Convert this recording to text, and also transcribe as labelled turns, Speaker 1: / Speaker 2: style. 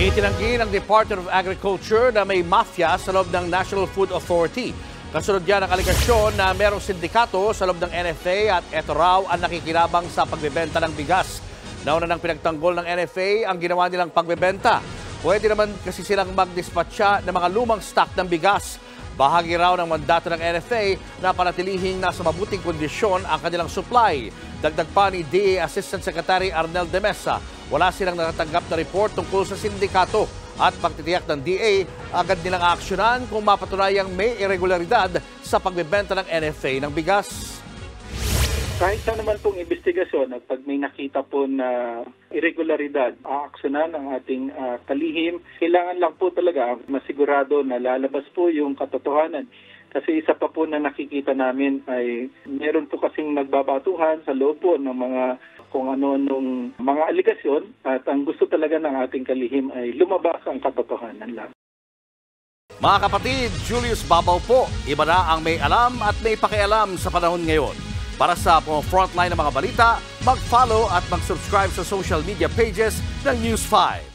Speaker 1: Itinanggi ng Department of Agriculture na may mafia sa loob ng National Food Authority. Kasunod yan ang aligasyon na merong sindikato sa loob ng NFA at ito raw ang nakikinabang sa pagbebenta ng bigas. Nauna nang pinagtanggol ng NFA ang ginawa nilang pagbebenta. Pwede naman kasi silang magdispatcha ng mga lumang stock ng bigas. Bahagi raw ng mandato ng NFA na panatilihing nasa mabuting kondisyon ang kanilang supply. Dagdag pa ni DA Assistant Secretary Arnel de Mesa, wala silang natatanggap na report tungkol sa sindikato at pagtitiyak ng DA agad nilang aaksyonan kung mapatunayang may irregularidad sa pagbebenta ng NFA ng bigas.
Speaker 2: Kahit sa naman pong investigasyon at pag may nakita po na irregularidad, aaksyonan ang ating kalihim. Kailangan lang po talaga masigurado na lalabas po yung katotohanan. Kasi isa pa po na nakikita namin ay meron po kasing nagbabatuhan sa loob po ng mga kung ano-anong mga aligasyon at ang gusto talaga ng ating kalihim ay lumabas ang katotohanan lang.
Speaker 1: Mga kapatid, Julius Babaw po, iba na ang may alam at may pakialam sa panahon ngayon. Para sa frontline ng mga balita, mag-follow at mag-subscribe sa social media pages ng News 5.